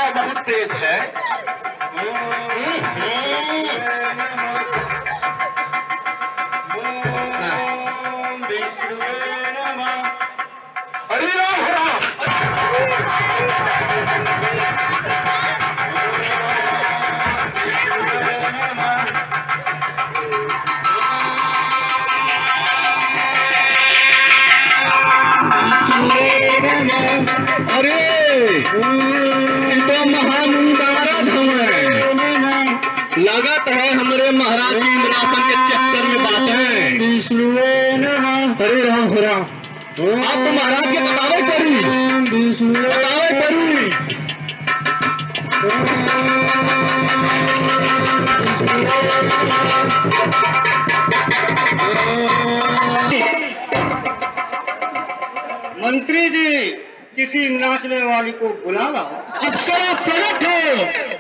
हवा बहुत तेज है। हरि राम अरे तो महामुंडारा धम है। लगत है हमरे महाराज की इंद्रासन के चक्कर में बात है। हरे राम हो राम। आप तो महाराज के बतावे करी मंत्री जी किसी नाचने वाली को बुला लाओ। अप्सरा प्रकट हो।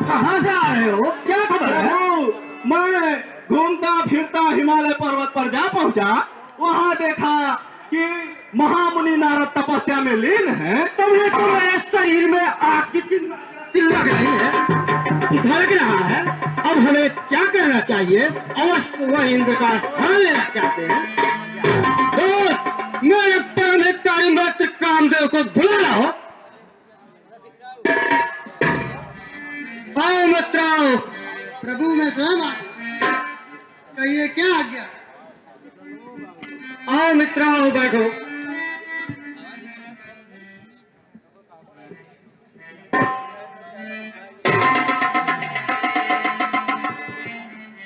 कहाँ से आ रहे हो? क्या खबर है? मैं घूमता फिरता हिमालय पर्वत पर जा पहुंचा। वहां देखा कि महामुनि नारद तपस्या में लीन है। तब ये तो मेरे शरीर में आग की लग रही है, धड़क रहा है। अब हमें क्या करना चाहिए? अवश्य वह इंद्र का स्थान लेना चाहते हैं। दोस्त, मेरे परम हितकारी मित्र कामदेव को बुला लाओ। आओ मित्र आओ। प्रभु मैं स्वयं आ गया। कहिए क्या आज्ञा? आओ मित्र आओ, बैठो।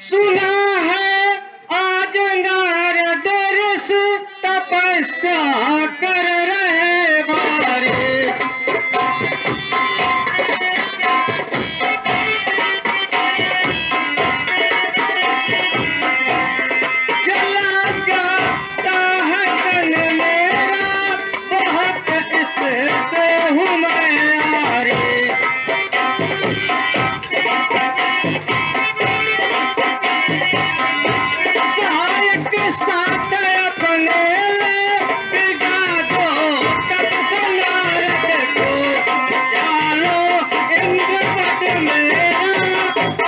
सुना है आज नारद ऋषि तपस्या कर रहे बारे। जला जाता है तन मेरा, बहुत इससे हूँ मैं यारे। सहायक साथ अपने ले बिगा दो तब से नारद को। चालो इंद्र पद मेरा,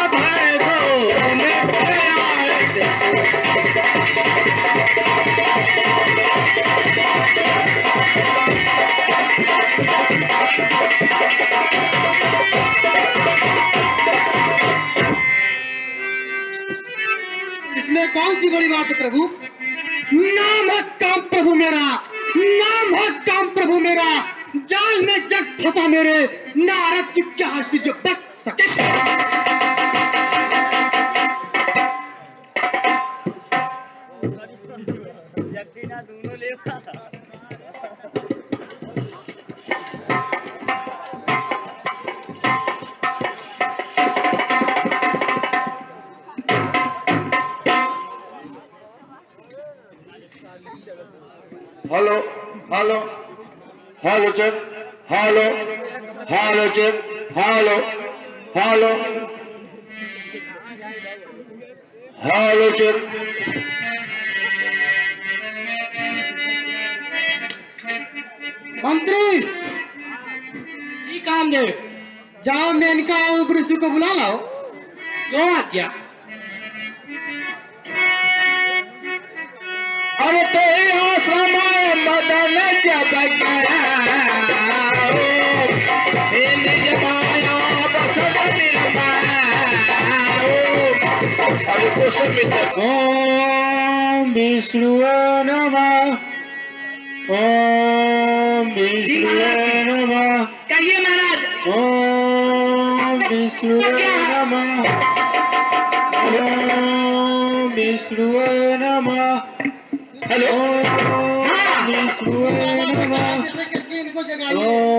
अभय दो मित्र नारद को। इसमें कौन सी बड़ी बात है प्रभु? नाम है काम प्रभु मेरा, नाम है काम प्रभु मेरा। जाल में जग फंसा मेरे, नारद की क्या हस्ती जो बच सके। Hello hello hello check, hello hello check, hello hello hello check. मंत्री जी कामदेव, जाओ मेनका और ऋषि को बुला लाओ। क्यों आज्ञा? अब तो आश्रम मदन जब गया, निज माया बसत ओम विष्णुवे नमः, ओम विष्णुवे नमः। कहिए महाराज। ओम विष्णुवे नमः, ओम विष्णुवे नमः। हेलो। ओम विष्णुवे नमः,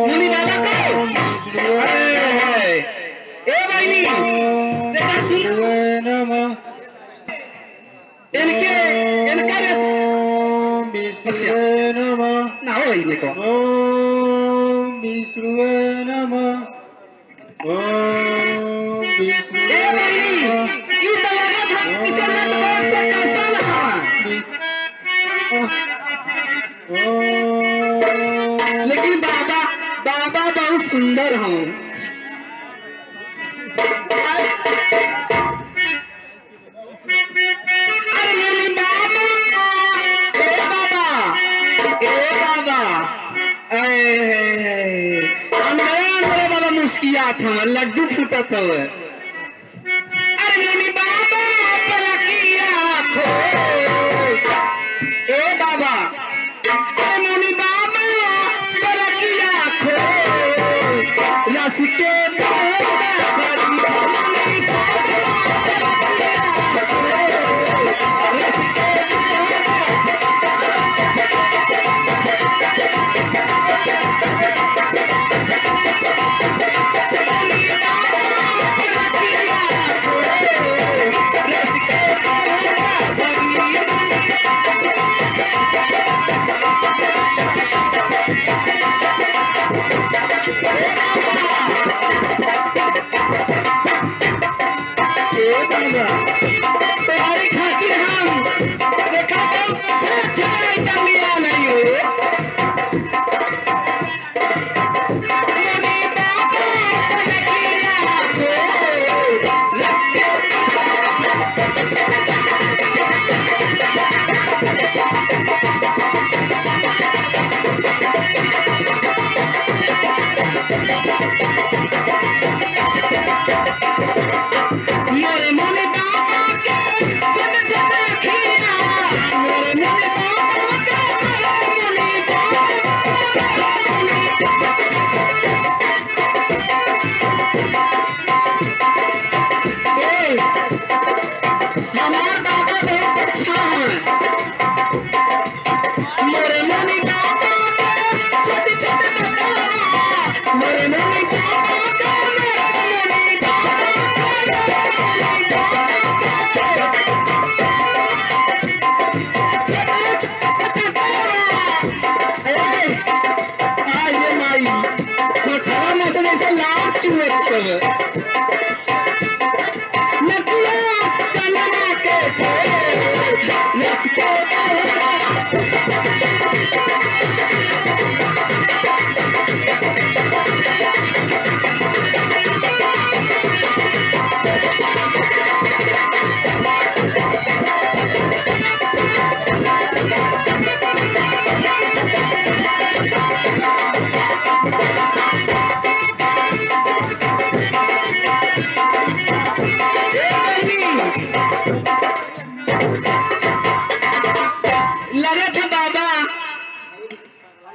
मुनि बाबा को। ओम विष्णुवे अरे, ए भाईनी, देखा सुन। विष्णुवे नमः। इनका ओम विष्णुवे नमः, ना हो इनको। ओम विष्णुवे नमः, ओम विष्णुवे ए भाईनी, नमः। ये तो लगा था इसे मत बोल तो कैसा लगा? लेकिन बाबा बाबा बहुत सुंदर हूँ। अरे मुनि बाबा, ए बाबा, ए बाबा, अंदर बाबा मुस्कियात हम लड्डू फूटत हवे। अरे मुनि बाबा पलकिया खोस, ए बाबा, अरे मुनि बाबा पलकिया खोस, रस के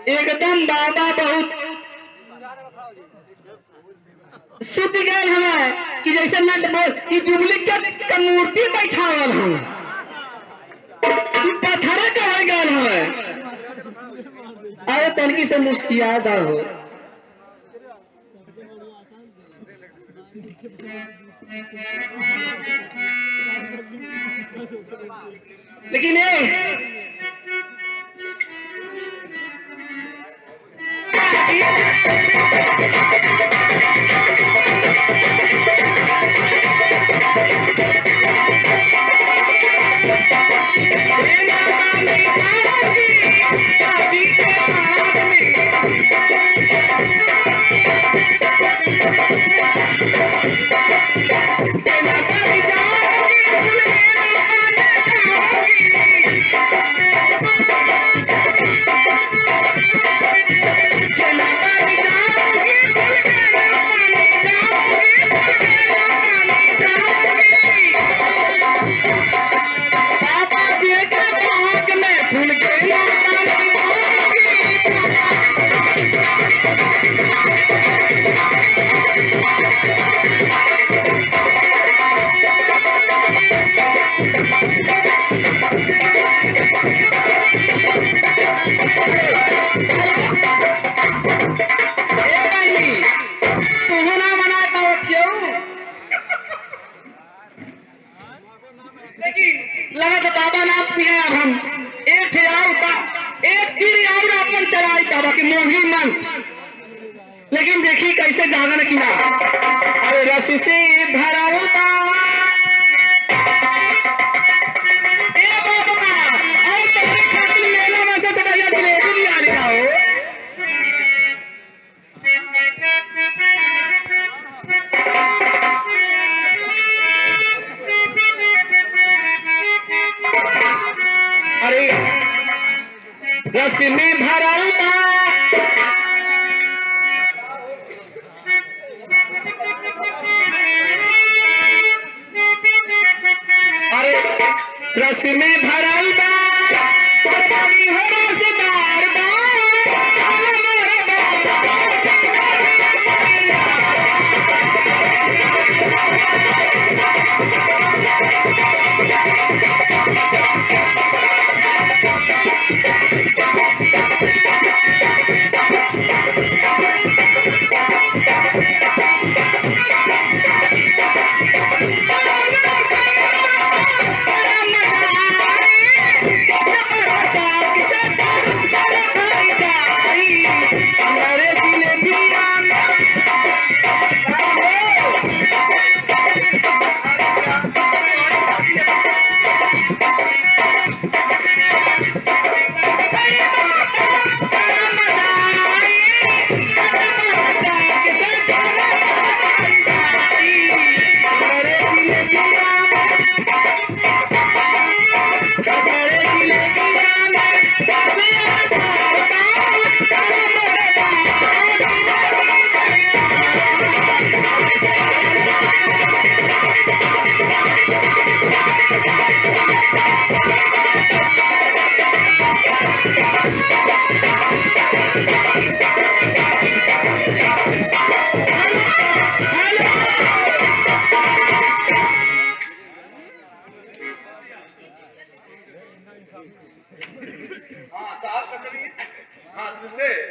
एकदम बाबा बहुत शुद्ध गए हमें कि जैसे नट बोल कि डुप्लीकेट का मूर्ति बैठावल हम पत्थरे का हो गए हमें। अरे तनकी से मुस्किया दा हो लेकिन लगा तो बाबा नाथ पिए अब हम एक तीर और अपन चलाई बाबा की मोही मन। लेकिन देखी कैसे जागन की ना अरे रस से भरा होता और तुम्हारे खातिर मेला में से चटाइया जलेबी लिया लिया हो। अरे रस में भरल बा अरे रस में भरल बा पसारी हो रसदार बा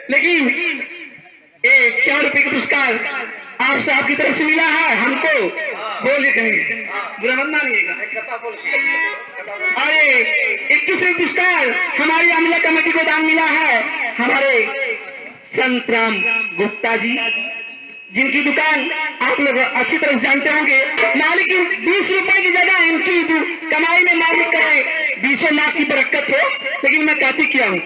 लेकिन क्या रुपए का पुरस्कार आप साहब की तरफ से मिला है हमको बोल के कहेंगे बुरा मत मानिएगा। अरे 21वें पुरस्कार हमारी अमला कमेटी को दान मिला है हमारे संत राम गुप्ता जी जिनकी दुकान आप लोग अच्छी तरह जानते होंगे। मालिक 20 रुपए की जगह इनकी कमाई में मालिक करे 20 लाख की बरकत हो। लेकिन मैं कहती क्या हूँ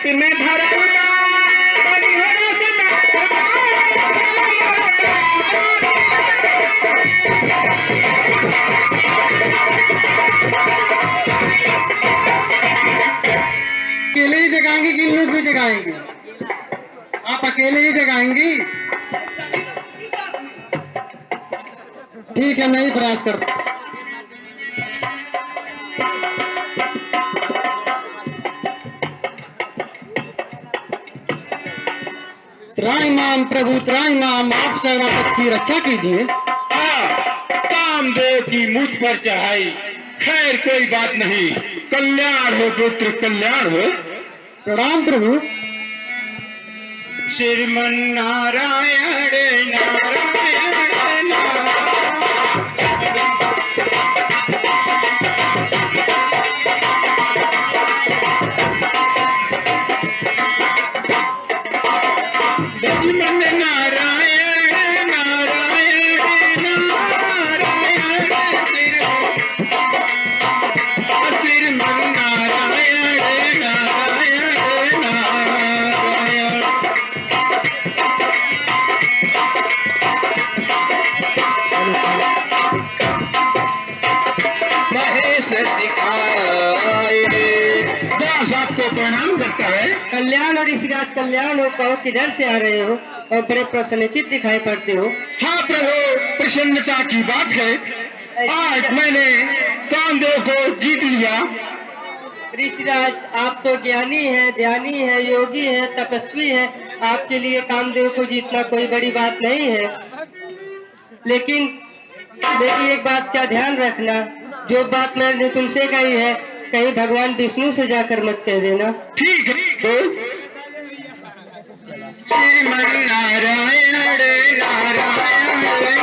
में भरा अकेले ही जगाएंगे कि लोग भी जगाएंगे? आप अकेले ही जगाएंगी? ठीक है, मैं ही प्रयास करता हूँ। त्राहिमाम प्रभु त्राहिमाम, आप शरणागत की रक्षा कीजिए। कामदेव की मुझ पर चढ़ाई, खैर कोई बात नहीं, कल्याण हो पुत्र कल्याण हो। प्रणाम प्रभु। श्रीमन नारायण नारायण श्रीमन नारायण नारायण नारायण श्रीमन नारायण नारायण नारायण। महेश सिखाए दास आपको प्रणाम करता है। कल्याण और ऋषिराज कल्याण हो, कहो किधर से आ रहे हो और बड़े प्रसन्नचित दिखाई पड़ते हो। हाँ प्रभु, प्रसन्नता की बात है, आज मैंने कामदेव को जीत लिया। ऋषिराज, आप तो ज्ञानी है, ध्यानी है, योगी है, तपस्वी है, आपके लिए कामदेव को जीतना कोई बड़ी बात नहीं है। लेकिन एक बात का ध्यान रखना, जो बात मैंने तुमसे कही है कहीं भगवान विष्णु से जाकर मत कह देना। ठीक है तो श्रीमन नारायण नारायण नारायण।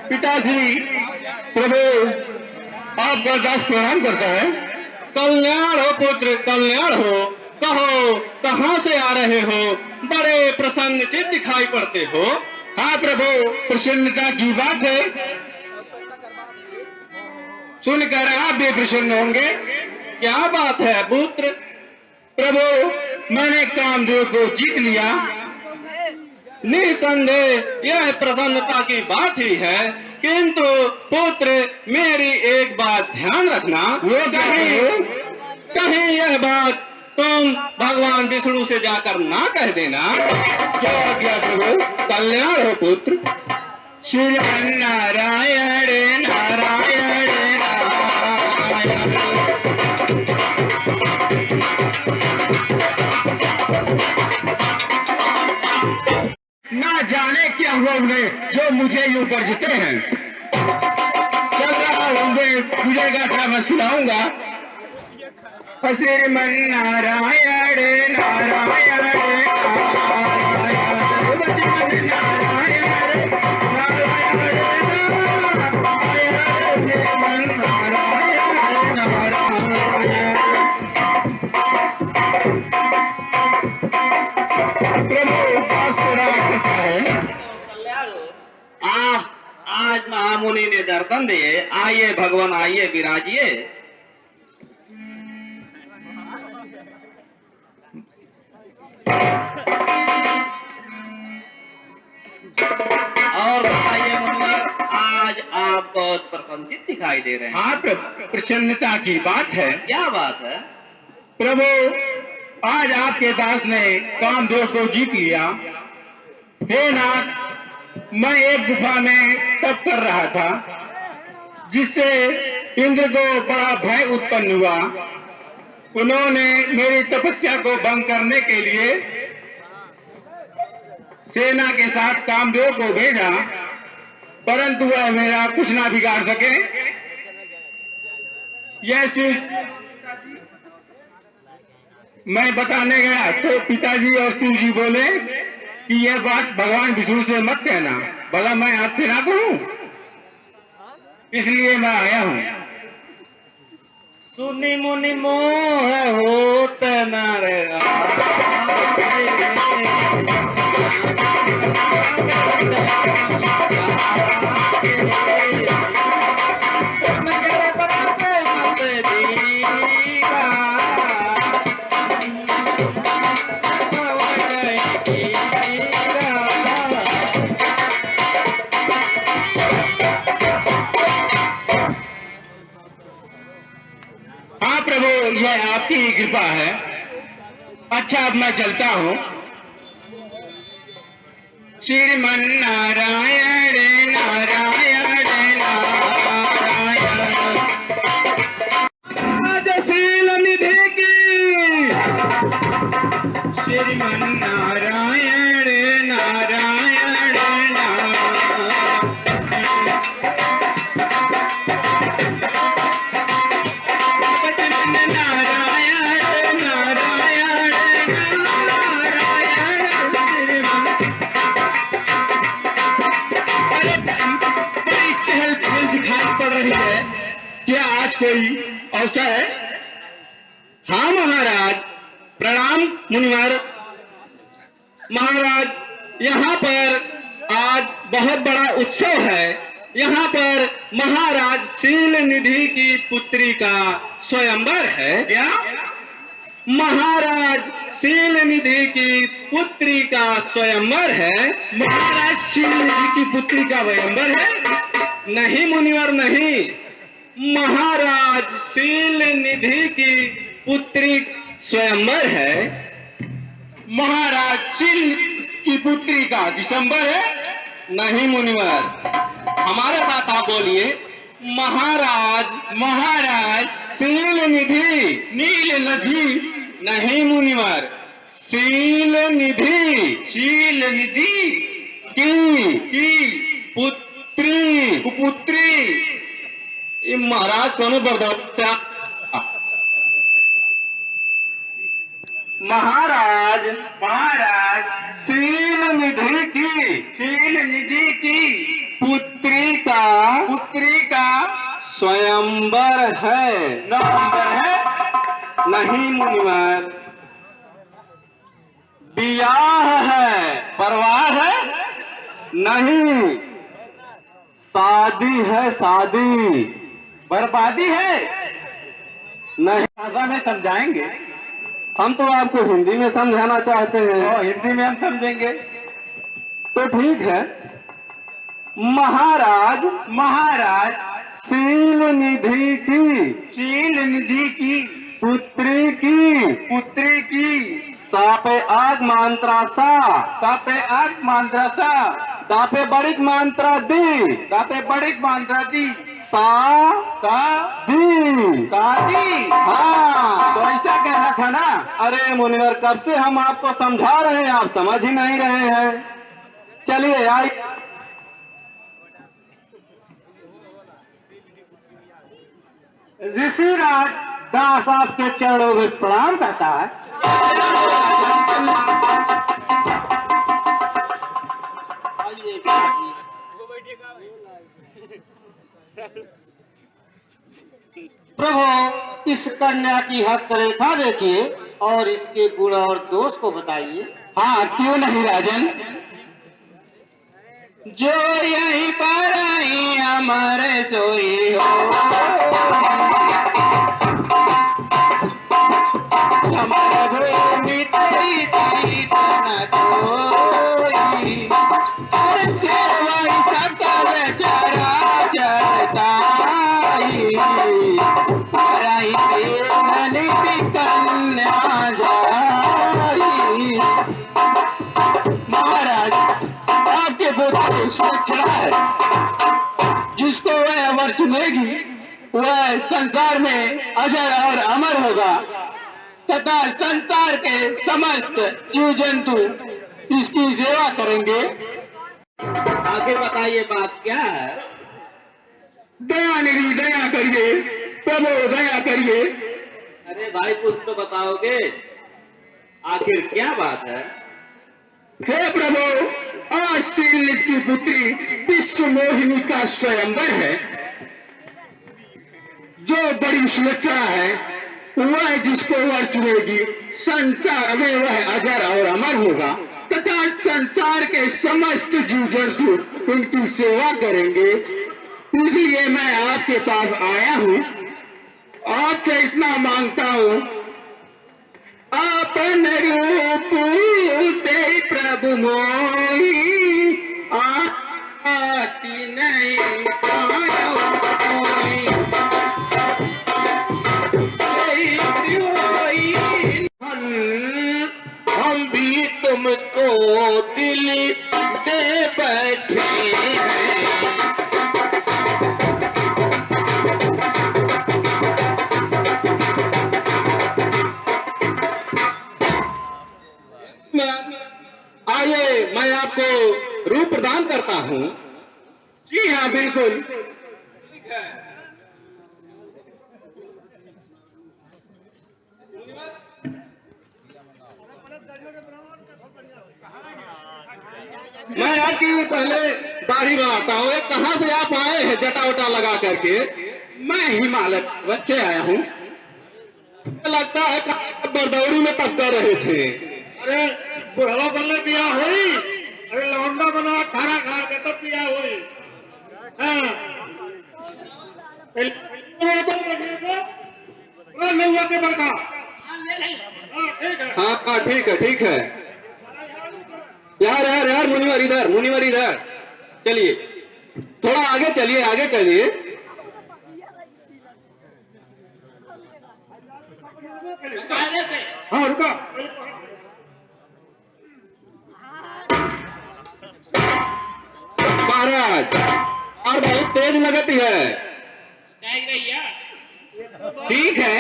पिताजी प्रभु आपका दास प्रणाम करता है। कल्याण हो पुत्र कल्याण हो, कहो कहाँ से आ रहे हो, बड़े प्रसन्नचित दिखाई पड़ते हो। हाँ प्रभु, प्रसन्नता की बात है, सुनकर आप भी प्रसन्न होंगे। क्या बात है पुत्र? प्रभु, मैंने कामदेव को जीत लिया। निसंदेह यह प्रसन्नता की बात ही है, किंतु पुत्र मेरी एक बात ध्यान रखना, वो कहीं यह बात तुम भगवान विष्णु से जाकर ना कह देना। क्या प्रभु? कल्याण हो पुत्र। श्रीमन नारायण नारायण नारायण। ना जाने क्या हुआ उन्हें जो मुझे यूं पर जीते हैं। चल रहा होंगे मुझे गाथा मैं सुनाऊंगा। श्रीमन नारायण नारायण आज महामुनि ने दर्शन दिए, आइए भगवान आइए विराजिए। और बताइए मुनिवर, आज आप बहुत प्रसन्नचित दिखाई दे रहे हैं। हाँ प्रभु, प्रसन्नता की बात है। क्या बात है? प्रभु, आज आपके दास ने कामदेव को जीत लिया। हे नाथ, मैं एक गुफा में तप कर रहा था, जिससे इंद्र को बड़ा भय उत्पन्न हुआ। उन्होंने मेरी तपस्या को भंग करने के लिए सेना के साथ कामदेव को भेजा, परंतु वह मेरा कुछ ना बिगाड़ सके। यह चीज मैं बताने गया तो पिताजी और शिव जी बोले कि यह बात भगवान विष्णु से मत कहना, भला मैं आपसे ना कहूं, इसलिए मैं आया हूं। सुनी मुनि मोह होत नर आपकी ही कृपा है। अच्छा, अब मैं चलता हूँ। श्रीमन नारायण नारायण नारायण, राजशील निधि की श्रीमन नारायण नारायण क्या आज कोई अवसर है? हाँ महाराज, प्रणाम मुनिवर। महाराज, यहाँ पर आज बहुत बड़ा उत्सव है। यहाँ पर महाराज शील निधि की पुत्री का स्वयंवर है। क्या? महाराज शील निधि की पुत्री का स्वयंवर है। महाराज शील निधि की पुत्री का स्वयंवर है? नहीं मुनिवर, नहीं। महाराज शील निधि की पुत्री स्वयंवर है। महाराज शील की पुत्री का दिसंबर है? नहीं मुनिवर। हमारे साथ आप बोलिए, महाराज शील निधि, नील निधि। नहीं मुनिवर, शील निधि की पुत्री। ये महाराज कौन बर्दाश्त? महाराज शील निधि की पुत्री का स्वयंवर है। नहीं मुनिवर, बियाह है। परवाह है? नहीं, शादी है। शादी। बर्बादी है? नहीं। भाषा में समझाएंगे? हम तो आपको हिंदी में समझाना चाहते हैं। हिंदी में हम समझेंगे तो ठीक है। महाराज शील निधि की पुत्री की सापे आग मांत्रा सा दापे बड़िक मांत्रा दी सा दी। हाँ, तो ऐसा कहना था ना। अरे मुनिवर, कब से हम आपको समझा रहे हैं, आप समझ ही नहीं रहे हैं। चलिए आइए। ऋषिराज दास आपके चरणों में प्रणाम करता है। प्रभु, इस कन्या की हस्तरेखा देखिए और इसके गुण और दोष को बताइए। हाँ, क्यों नहीं राजन। जो यहीं पर आई हमारे सोई हो, हमारे भूमि तेरी न कोई, सेवाई सबका बेचारा चरताई, हराई ललित कन्या जाई। महाराज, आपके पुत्र सुरक्षा है। जिसको वह वर चुनेगी वह संसार में अजर और अमर होगा तथा संसार के समस्त जीव जंतु इसकी सेवा करेंगे। आगे बताइए, बात क्या है? दया निधि, दया करिए प्रभु, दया करिए। अरे भाई, कुछ तो बताओगे, आखिर क्या बात है? हे प्रभु, आज शील की पुत्री विश्व मोहिनी का स्वयंवर है। जो बड़ी सुलक्षणा है वह जिसको वर चुनेगी संसार में वह अजर और अमर होगा तथा संसार के समस्त जीव जंतु उनकी सेवा करेंगे। इसलिए मैं आपके पास आया हूँ, आपसे इतना मांगता हूँ, अपन रूप से प्रभु मोही आती नहीं कोई। आपको रूप प्रदान करता हूँ। जी हाँ बिल्कुल। मैं आपकी पहले दाढ़ी बढ़ाता हूँ। ये कहाँ से आप आए हैं जटा वटा लगा करके? मैं हिमालय बच्चे आया हूँ। लगता है बरदौरी में तब कर रहे थे। अरे बुढ़वा बल्ले पिया हुई, अरे लौंडा बना 18 खाल के तब पिया हुई। नौवा के बड़का। हाँ हाँ ठीक है ठीक है। यार यार यार मुनिवर इधर चलिए, थोड़ा आगे चलिए आगे चलिए। हाँ रुको। महाराज और बहुत तेज लगती है। ठीक है।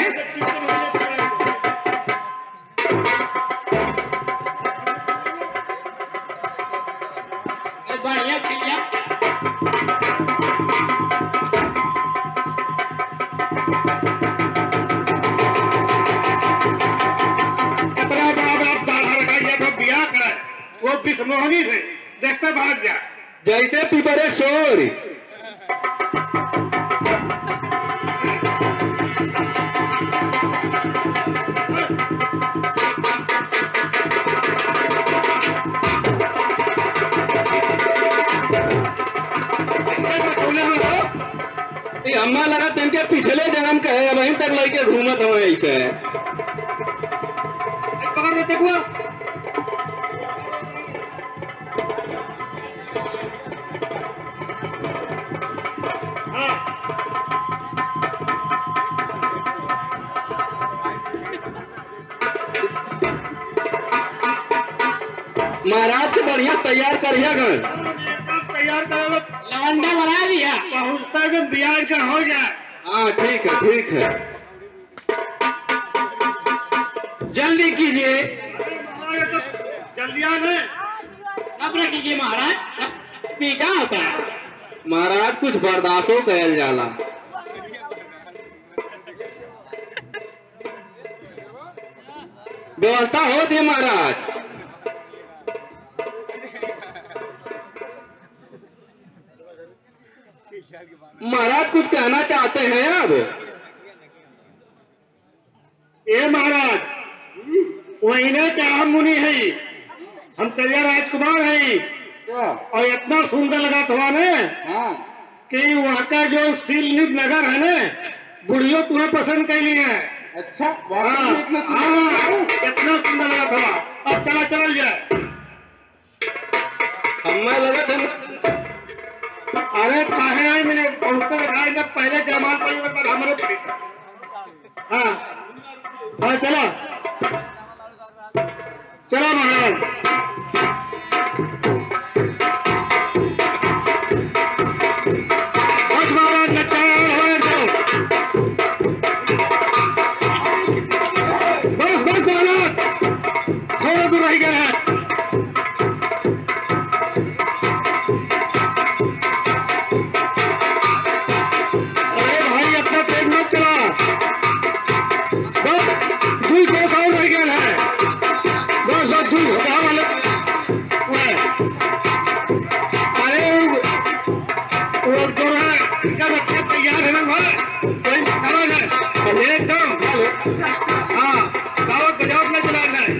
बढ़िया चिड़िया। इतना बड़ा दाढ़ा लगाइए तो बिया करे, वो बिस्मोहनी से देखते भाग जा। जैसे पिपरे शोर। अम्मा लगा तिनके पिछले जन्म का है, वहीं तक लड़के घूमत हो ऐसे। पकड़ लेते हुआ। महाराज से बढ़िया तैयार करिए घर। तैयार करो, लवंडा बना दिया, पहुंचता है बियाह का हो जाए। हाँ ठीक है ठीक है। जल्दी कीजिए। जल्दी आने सब्र कीजिए महाराज, सब पीका होता है। महाराज कुछ बर्दाश्तो कहल जाला। व्यवस्था होती है महाराज। महाराज कुछ कहना चाहते हैं अब? ए महाराज, वही ने क्या हम मुनि है, हम करिया राजकुमार है, और इतना सुंदर लगा था ने कि वहाँ का जो शिलनिध नगर है ने, बुढ़ियों तुम्हें पसंद कर ली है। अच्छा हाँ, इतना सुंदर लगा था। अब चला चल जाए। हमें लगा था अरे काहे आए मैंने पहुंचते दिखाएंगे पहले जमाल पर हमारे पड़ी। हाँ हाँ चलो चलो महाराज। बस महाराज नचार हो जाओ। बस बस महाराज थोड़ा दूर रह गया है। एकदम हाँ गाँव गजब में चलाना है।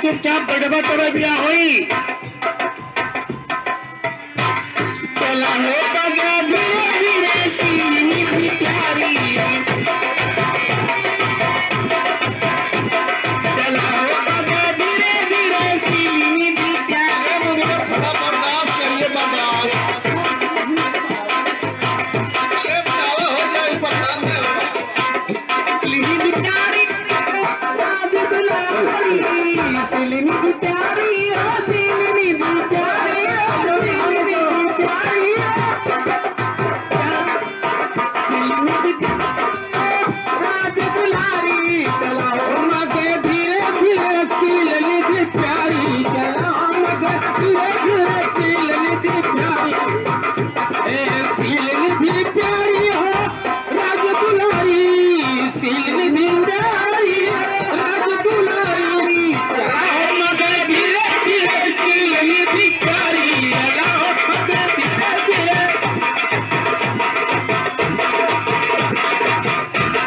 चुपचाप बड़बा तब बिया होई। चला हो बगा धीरे धीरे सीनी भी प्यारी, चला हो बगा धीरे धीरे सीनी भी प्यारी। बर्दाश्त करिए, बर्दाश्त। अरे बताओ, हो जाए परेशान नहीं होगा। सिलनी भी प्यारी आज दुलारी, सिलनी भी प्यारी आज सिलनी भी प्यारी, सिलनी भी प्यारी, सिलनी भी आज दुलारी। चलाओ मगे धीरे धीरे सिलनी भी प्यारी, चलाओ मगे धीरे धीरे सिलनी भी प्यारी, सिलनी भी प्यारी हो राज दुलारी, सिलनी भी प्यारी राज दुलारी। चलाओ मगे धीरे धीरे सिलनी भी प्यारी, चलाओ मगे धीरे धीरे।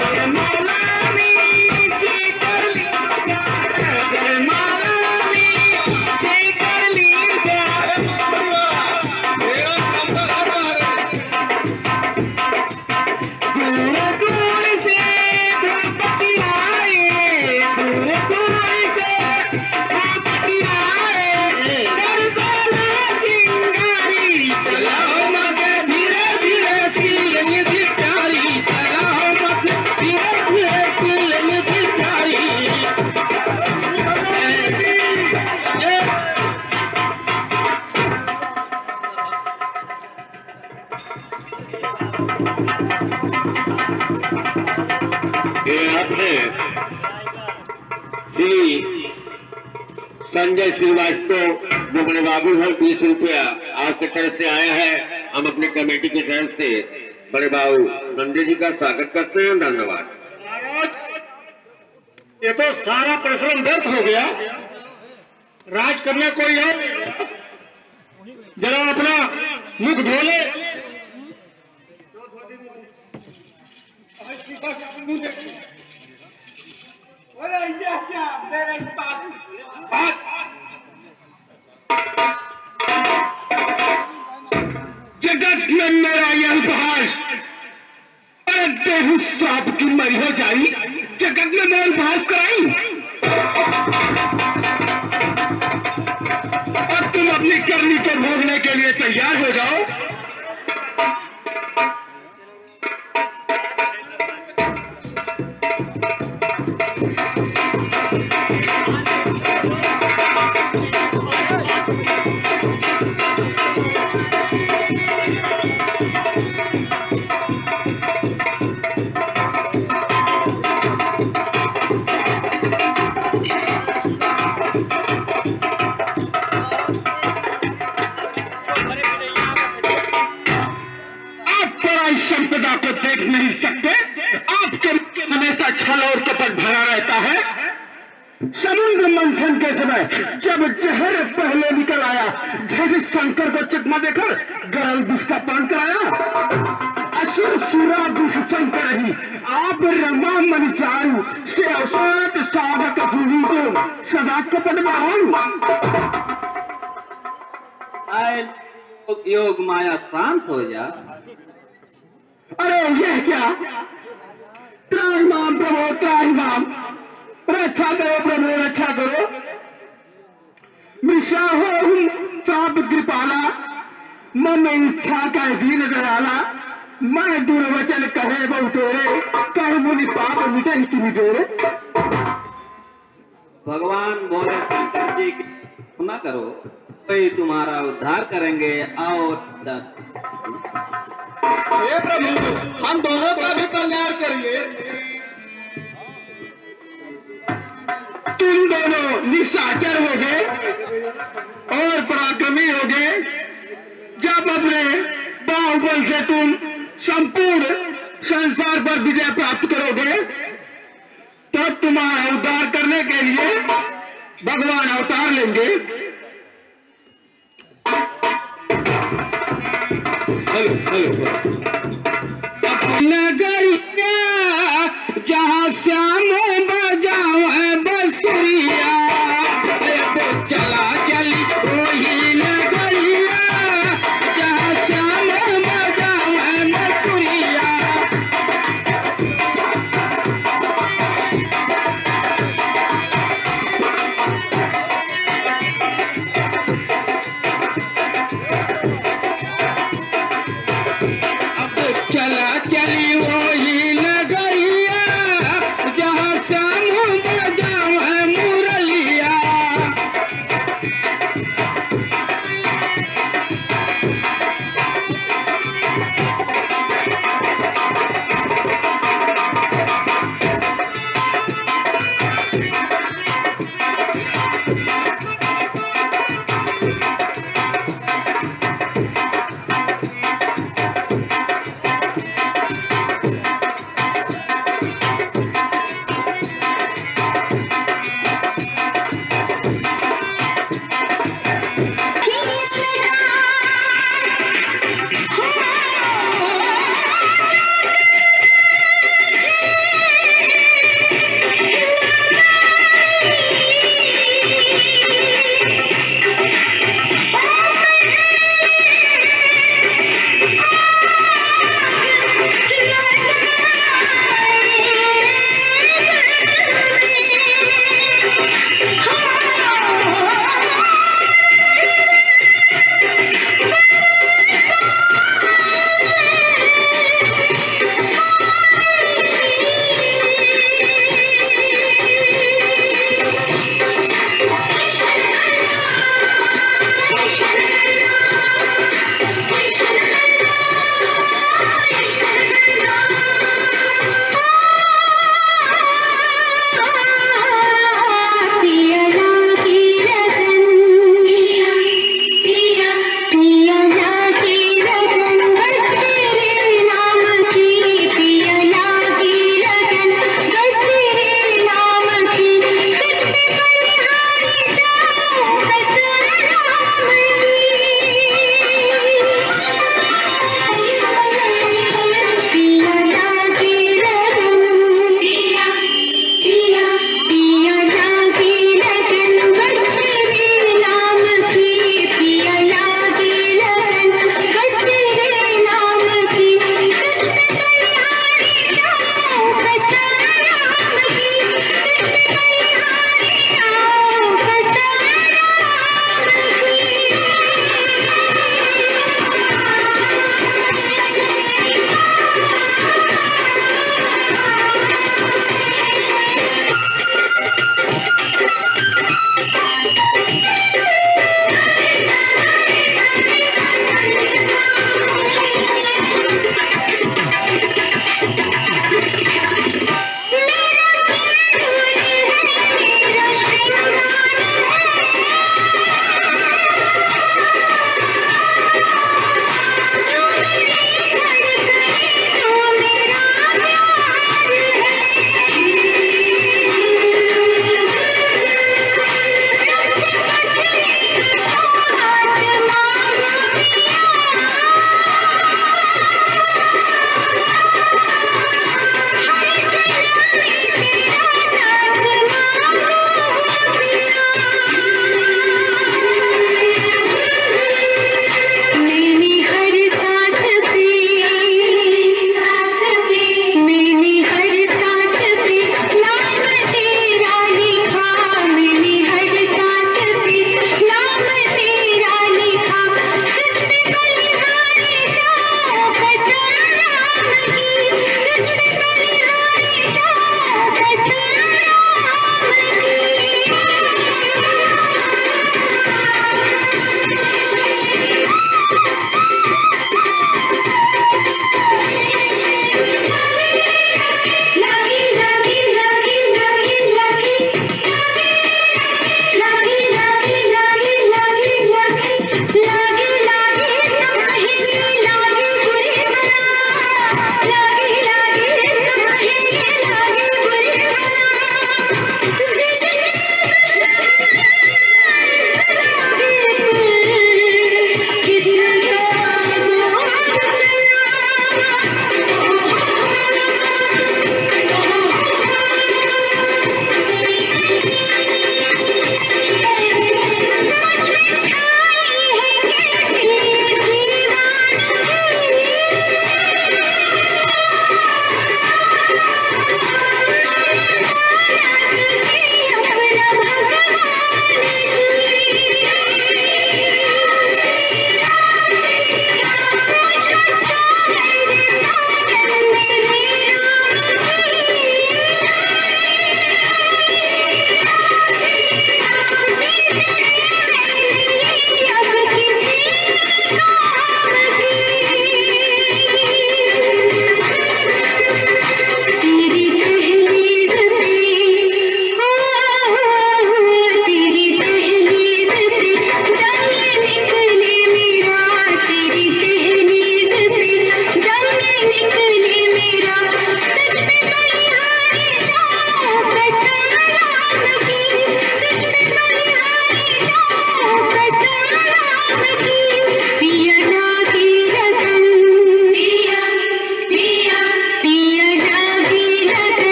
जय माला नीचे कर ली जा, जय माला नीचे कर ली जा। मेरा सामना घर में दूर दूर से द्रौपदी आए, दूर दूर से द्रौपदी आए, दरबारा चिंगारी। चलाओ मगे धीरे धीरे सिलनी भी प्यारी, चलाओ मगे धीरे धीरे सिलनी भी प्यारी। ये आपने श्री संजय श्रीवास्तव जो बड़े बाबू है 20 रुपया आपके तरफ से आया है। हम अपनी कमेटी की तरफ से बड़े बाबू संजय जी का स्वागत करते हैं। धन्यवाद। ये तो सारा परिश्रम व्यर्थ हो गया। राज करना कोई है, जरा अपना मुख धो ले। जगत में मेरा यह उपहास, अरे देहू सांप की मरी हो जाई, जगत में मैं उपहास कराई। और तुम अपनी करनी को भोगने के लिए तैयार हो जाओ। संपदा को देख नहीं सकते, आपके हमेशा छल और कपट भरा रहता है। समुद्र मंथन के समय जब जहर पहले निकल आया, जब शंकर को चकमा देकर गरल विष का पान कराया। असुर सुरा विष शंकर ही आप रमा मन चारू से अवसात साधक जूही को सदा कपट बाहु। आए योग माया शांत हो जा। अरे यह क्या, त्राहिमाम प्रभु त्राहिमाम, रक्षा करो प्रभु रक्षा करो। मिश्रा हो साप कृपाला, मन इच्छा का दीन दयाला। मैं दुर्वचन कहे बहु तोरे, कहे मुनि पाप मिटे तुम जोरे। भगवान बोले शंकर जी की सुना करो, कोई तुम्हारा उद्धार करेंगे। और हे प्रभु, हम दोनों का भी कल्याण करिए। तुम दोनों निशाचर हो गए और पराक्रमी हो गए। जब अपने बाहुबल से तुम संपूर्ण संसार पर विजय प्राप्त करोगे, तो तुम्हारा उद्धार करने के लिए भगवान अवतार लेंगे। नगरिया जहाँ श्याम बजावे बसुरिया,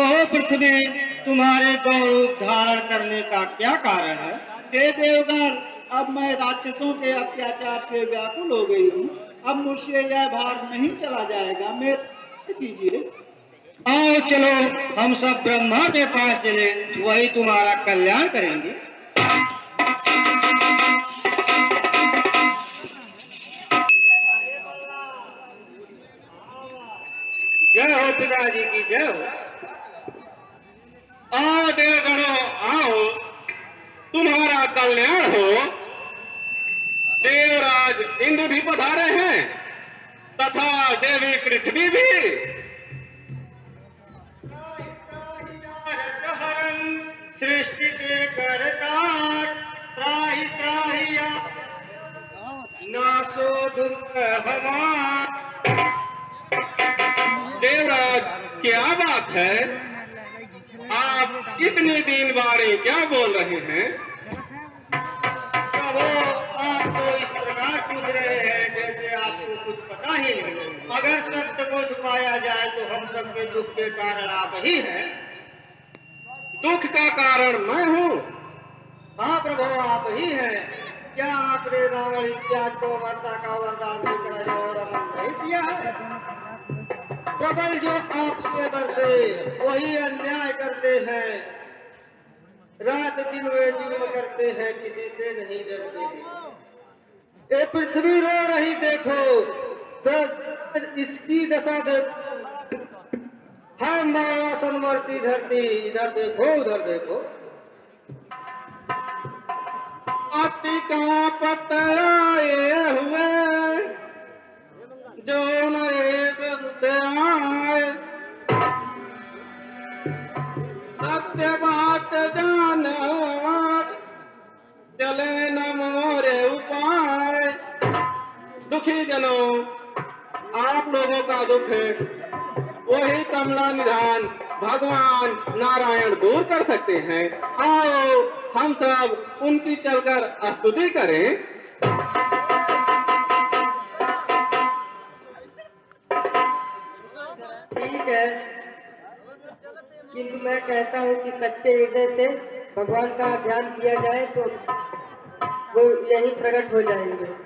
कहो पृथ्वी, तुम्हारे गौरव धारण करने का क्या कारण है? हे देवगण, अब मैं राक्षसों के अत्याचार से व्याकुल हो गई हूँ। अब मुझसे यह भार नहीं चला जाएगा, मेरे कीजिए। आओ चलो, हम सब ब्रह्मा के पास चले, वही तुम्हारा कल्याण करेंगे। जय हो पिताजी की जय हो। आओ देवगणों आओ, तुम्हारा कल्याण हो। देवराज इंद्र भी पधारे हैं तथा देवी पृथ्वी भी। सृष्टि के करतार, त्राहि त्राहि नासो दुख हमार। देवराज क्या बात है, आप इतनी दीन वाणी क्या बोल रहे हैं? प्रभु, आप तो इस प्रकार पूछ रहे हैं जैसे आपको कुछ पता ही नहीं। अगर सत्य को छुपाया जाए तो हम सबके दुख के कारण आप ही हैं। दुख का कारण मैं हूँ? हाँ प्रभु, आप ही हैं। क्या आपने रावण इत्यादि को वर्ता का वरदान देकर और अमन नहीं किया है? प्रबल जो आपसे बरसे वही अन्याय करते हैं, रात दिन वे जुर्म करते हैं, किसी से नहीं डरते। ये पृथ्वी रो रही देखो, इसकी दशा देखो। हर माया संवर्ती धरती, इधर देखो उधर देखो। अति कांपत आए हुए जो न एक आए, सत्य बात जाने चले न मोरे उपाय। दुखी जनों, आप लोगों का दुख वही कमला निधान भगवान नारायण दूर कर सकते हैं। आओ हम सब उनकी चलकर स्तुति करें। ठीक है, किंतु मैं कहता हूँ कि सच्चे हृदय से भगवान का ध्यान किया जाए तो वो यही प्रकट हो जाएंगे।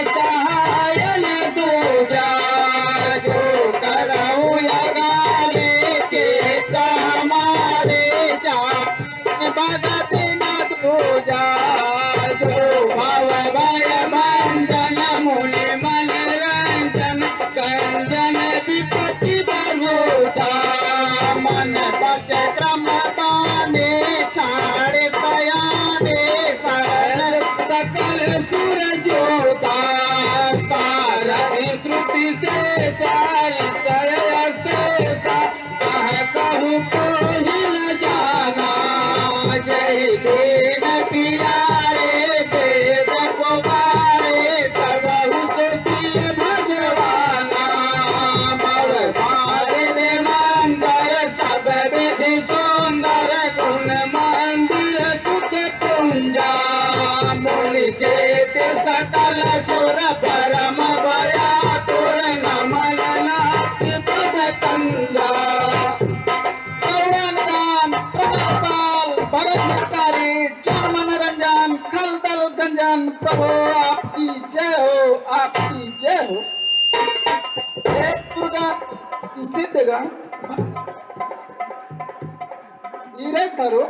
सहायन दूजा जो करऊँ या गाले सिद्धगण धीरे करो।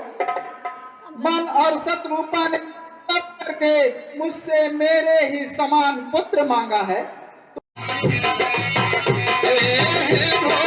मन और शत्रुपा ने तप करके मुझसे मेरे ही समान पुत्र मांगा है। हे